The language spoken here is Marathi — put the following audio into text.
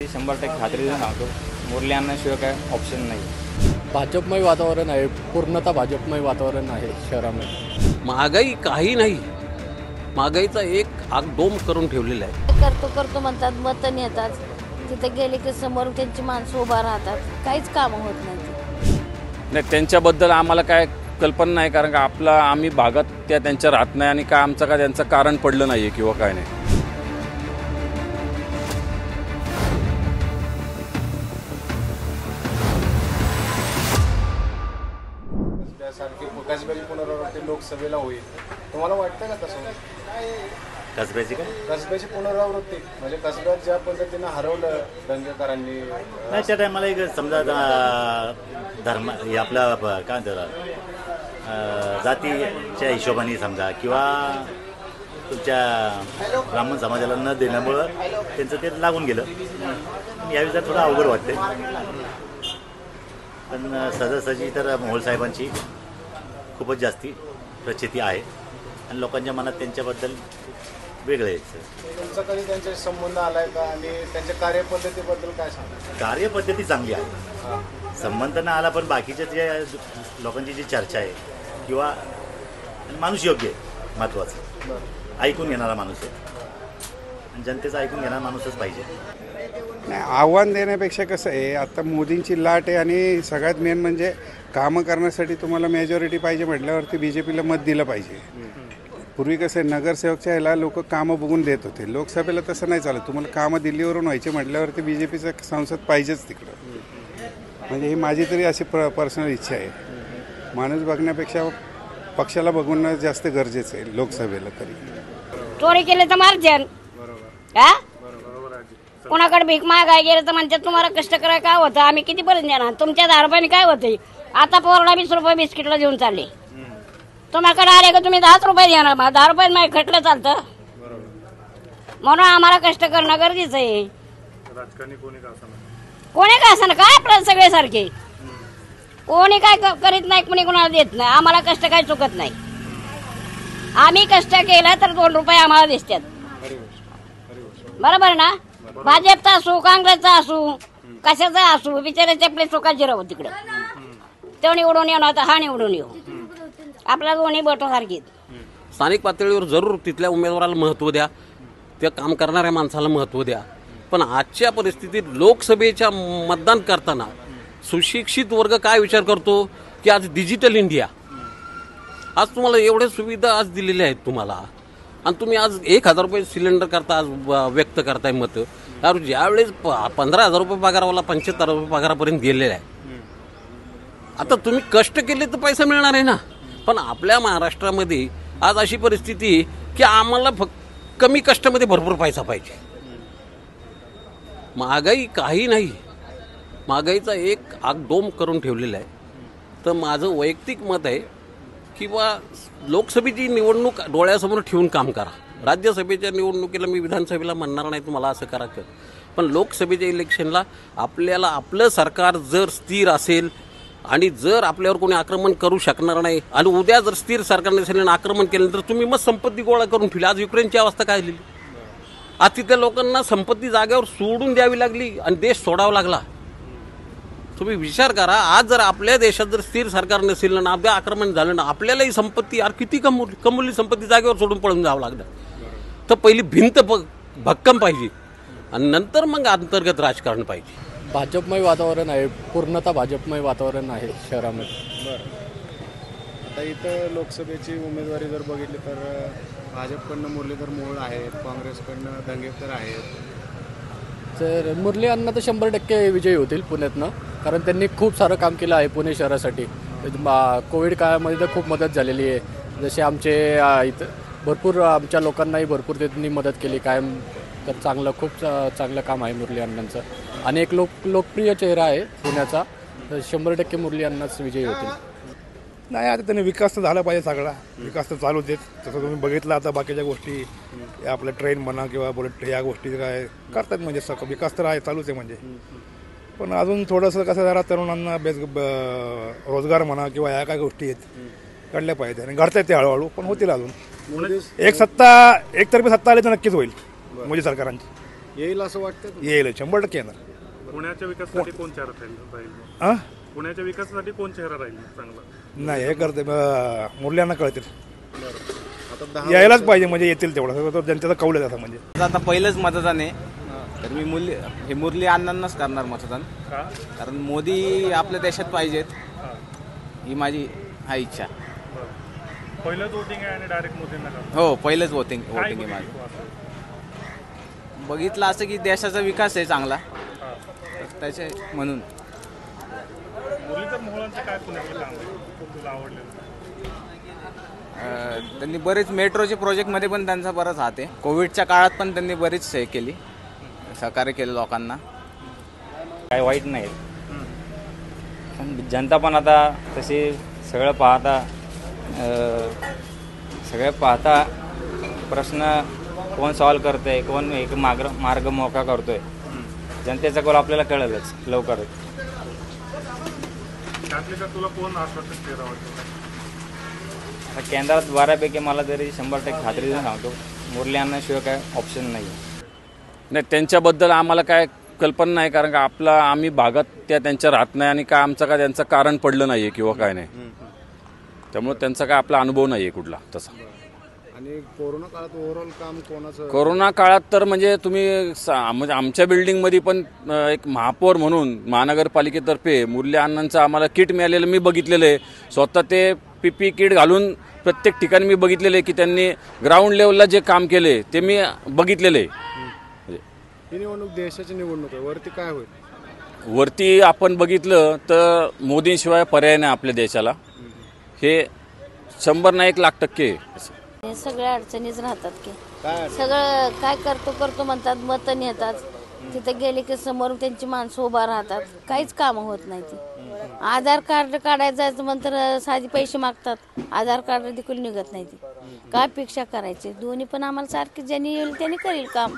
100% खात्रीने सांगतो, मुरली अण्णाशिवाय काय ऑप्शन नाही. भाजपमय वातावरण आहे, पूर्णतः भाजपमय वातावरण आहे शहरामध्ये. महागाई काही नाही, महागाईचा एक आगडोम करून ठेवलेला आहे. करतो म्हणतात, मतं नेतात, तिथे गेले की समोर त्यांची माणसं उभा राहतात, काहीच कामं होत नाही. त्यांच्याबद्दल आम्हाला काय कल्पना नाही, कारण का आम्ही भागात त्यांच्या राहत नाही आणि काय आमचं काय त्यांचं कारण पडलं नाही किंवा काय नाही. कसब्याची पुनरावृत्ती लोकसभेला होईल, तुम्हाला वाटतं का तसं? कसब्याची पुनरावृत्ती म्हणजे कसब्यात ज्या पद्धतीनं हरवलं दंगेकरांनी, नाही त्या टायमाला एक समजा धर्म हे आपला काय म्हणतात जातीच्या हिशोबाने समजा किंवा तुमच्या ब्राह्मण समाजाला न देण्यामुळं त्यांचं ते लागून गेलं. यावेळी जर थोडं अवघड वाटते, पण सहजासहजी तर मोहोळ साहेबांची खूपच जास्ती प्रचिती आहे आणि लोकांच्या मनात त्यांच्याबद्दल वेगळं आहे. तुमचा कधी त्यांच्याशी संबंध आलाय का आणि त्यांच्या कार्यपद्धतीबद्दल काय सांगा? कार्यपद्धती चांगली आहे, संबंध न आला, पण बाकीच्या जे लोकांची जी चर्चा आहे किंवा माणूस योग्य आहे, महत्त्वाचं ऐकून घेणारा माणूस आहे आणि जनतेचं ऐकून घेणारा माणूसच पाहिजे. नाही, आव्हान देण्यापेक्षा कसं आहे, आता मोदींची लाट आहे आणि सगळ्यात मेन म्हणजे कामं करण्यासाठी तुम्हाला मेजॉरिटी पाहिजे म्हटल्यावरती BJPला मत दिलं पाहिजे. पूर्वी कसं आहे, नगरसेवकच्या ह्याला लोक कामं बघून देत होते, लोकसभेला तसं नाही चालत. तुम्हाला कामं दिल्लीवरून व्हायचे म्हटल्यावरती BJPचं संसद पाहिजेच तिकडं. म्हणजे ही माझी तरी अशी पर्सनल इच्छा आहे. माणूस बघण्यापेक्षा पक्षाला बघून जास्त गरजेचं आहे लोकसभेला. तरी चोरी केले तर मारजन, कोणाकडे भीक मागाय गेलं तर म्हणतात तुम्हाला कष्ट करायला काय होतं, आम्ही किती पर्यंत देणार, तुमच्या 10 रुपयाने काय होते. आता पोरला 20 रुपये बिस्किटला देऊन चालले, तुम्हाकडे आले का तुम्ही 10 रुपये देणार, 10 रुपये माझ्या खटलं चालतं. म्हणून आम्हाला कष्ट करणं गरजेचं आहे. कोणी का असं काय आपल्याला सगळे सारखे, कोणी काय करीत नाही, कोणी कोणाला देत नाही. आम्हाला कष्ट काही चुकत नाही, आम्ही कष्ट केलं तर 2 रुपये आम्हाला दिसतात. बरोबर ना? भाजपचा असू, काँग्रेसचा असू, कशाचा असू, बिचाराचे आपले सुखाची राहू तिकडं. तो निवडून येऊ ना तर हा निवडून येऊ, आपल्या दोन्ही बोटासारखी. स्थानिक पातळीवर जरूर तिथल्या उमेदवाराला महत्त्व द्या, त्या काम करणाऱ्या माणसाला महत्त्व द्या. पण आजच्या परिस्थितीत लोकसभेच्या मतदान करताना सुशिक्षित वर्ग काय विचार करतो की आज डिजिटल इंडिया, आज तुम्हाला एवढ्या सुविधा आज दिलेल्या आहेत तुम्हाला, आणि तुम्ही आज 1000 रुपये सिलेंडर करता आज व्यक्त करताय मतं. तर ज्यावेळेस 15,000 रुपये पगारावाला 75,000 रुपये पगारापर्यंत गेलेला आहे. आता तुम्ही कष्ट केले तर पैसा मिळणार आहे ना. पण आपल्या महाराष्ट्रामध्ये आज अशी परिस्थिती आहे की आम्हाला कमी कष्टामध्ये भरपूर पैसा पाहिजे. महागाई काही नाही, महागाईचा एक आगडोम करून ठेवलेला आहे. तर माझं वैयक्तिक मत आहे की लोकसभेची निवडणूक डोळ्यासमोर ठेवून काम करा. राज्यसभेच्या निवडणुकीला मी विधानसभेला म्हणणार नाही तुम्हाला असं करा कर, पण लोकसभेच्या इलेक्शनला आपल्याला आपलं सरकार जर स्थिर असेल आणि जर आपल्यावर कोणी आक्रमण करू शकणार नाही, आणि उद्या जर स्थिर सरकार नसेल आक्रमण केलं तर तुम्ही मग संपत्ती गोळा करून ठेवली. आज युक्रेनची अवस्था काय झाली, आज तिथल्या लोकांना संपत्ती जागेवर सोडून द्यावी लागली आणि देश सोडावा लागला. तुम्ही विचार करा, आज जर आपल्या देशात जर स्थिर सरकार नसेल ना, उद्या आक्रमण झालं ना, आपल्यालाही संपत्ती किती कमवली संपत्ती जागेवर सोडून पळून जावं लागलं. तर पहिली भिंत भक्कम पाहिजे आणि नंतर मग अंतर्गत राजकारण पाहिजे. भाजपमय वातावरण आहे, पूर्णतः भाजपमय वातावरण आहे शहरामध्ये. आता इथं लोकसभेची उमेदवारी जर बघितली तर भाजपकडनं मुरलीधर मोहोळ आहेत, काँग्रेसकडनं दंगेकर आहेत. तर मुरली अण्णा तर 100% विजयी होतील पुण्यातनं, कारण त्यांनी खूप सारं काम केलं आहे पुणे शहरासाठी. कोविड काळामध्ये तर खूप मदत झालेली आहे. जसे आमचे इथं भरपूर आमच्या लोकांनाही भरपूर त्यांनी मदत केली कायम. तर खूप चांगलं काम आहे मुरली अण्णांचं आणि एक लोकप्रिय चेहरा आहे पुण्याचा. तर 100% मुरली अण्णाच विजयी होतील. नाही, आता त्यांनी विकास तर झाला पाहिजे, सगळा विकास तर चालू देत. तसं तुम्ही बघितलं आता बाकीच्या गोष्टी, आपल्या ट्रेन म्हणा किंवा बुलेट या गोष्टी काय करतात, म्हणजे विकास तर आहे, चालूच आहे. म्हणजे पण अजून थोडंसं कसं जरा तरुणांना रोजगार म्हणा किंवा या काय गोष्टी आहेत काढल्या पाहिजे आणि घडतायत ते हळूहळू, पण होतील अजून. एकतर्फी सत्ता आली तर नक्कीच होईल मोदी सरकारांची. येईल असं वाटतं? येईल 100% येणार. पुण्याच्या विकासासाठी कोण चेहरा राहील? हां पुण्याच्या विकासासाठी कोण चेहरा राहील चांगला? नाही हे करते मुरल्यांना कळतील. आता 10 यायलाच पाहिजे म्हणजे येतील तेवढं तर जनतेचा कौल आहे असं म्हणजे. आता पहिलंच मतदान आहे तर मी मुरली अण्णांनाच करणार मतदान. कारण मोदी आपल्या देशात पाहिजेत ही माझी इच्छा. पहिलंच वोटिंग आहे आणि डायरेक्ट मोदींना करणार. हो पहिलंच वोटिंग आहे माझं. बघितलं असं की देशाचा विकास आहे चांगला त्याचे म्हणून. मुरलीधर मोहोळांचं काय पुण्यातलं काम आहे तुला आवडलेलं? त्यांनी बरेच मेट्रोचे प्रोजेक्टमध्ये पण त्यांचा बराच हात आहे. कोविडच्या काळात पण त्यांनी बरीच हे केली, सहकार्य केलं लोकांना. काही वाईट नाही. पण जनता पण आता तशी सगळं पाहता प्रश्न कोण सॉल्व करतंय, कोण एक मार्ग मोकळा करतोय, जनतेचा कौल आपल्याला कळेलच लवकरच. त्यातले का तुला कोण आश्वासन चेहरा वाटतो? केंद्रात बऱ्यापैकी मला तरी 100% खात्री देऊन सांगतो मुरली अण्णाशिवाय काय ऑप्शन नाही. नाही त्यांच्याबद्दल आम्हाला काय कल्पना नाही, कारण का आम्ही भागात त्यांच्या राहत नाही आणि काय आमचं काय त्यांचं कारण पडलं नाही आहे किंवा काय नाही. त्यामुळे त्यांचा काय आपला अनुभव नाही आहे कुठला तसा. आणि कोरोना काळात ओव्हरऑल काम कोणाचं? कोरोना काळात तर म्हणजे तुम्ही म्हणजे आमच्या बिल्डिंगमध्ये पण एक महापौर म्हणून महानगरपालिकेतर्फे मुरली अण्णांचं आम्हाला किट मिळालेलं मी बघितलेलं आहे. स्वतः ते PPE किट घालून प्रत्येक ठिकाणी मी बघितलेलं आहे की त्यांनी ग्राउंड लेवलला जे काम केले ते मी बघितलेलं आहे. ही निवडणूक देशाची निवडणूक आहे, वरती काय होईल? वरती आपण बघितलं तर मोदींशिवाय पर्याय नाही आपल्या देशाला. हे 100 नाही 1,00,000% सगळ्या अडचणीच राहतात की सगळं काय करतो म्हणतात, मतं नेतात. तिथं गेले की समोर त्यांची माणसं उभा राहतात, काहीच कामं होत नाही ती. आधार कार्ड काढायचं जायचं म्हणतर साधी पैसे मागतात, आधार कार्ड देखील निघत नाही ती. काय पेक्षा करायचे दोन्ही पण आम्हाला सारखी ज्यांनी येईल त्यांनी करेल काम.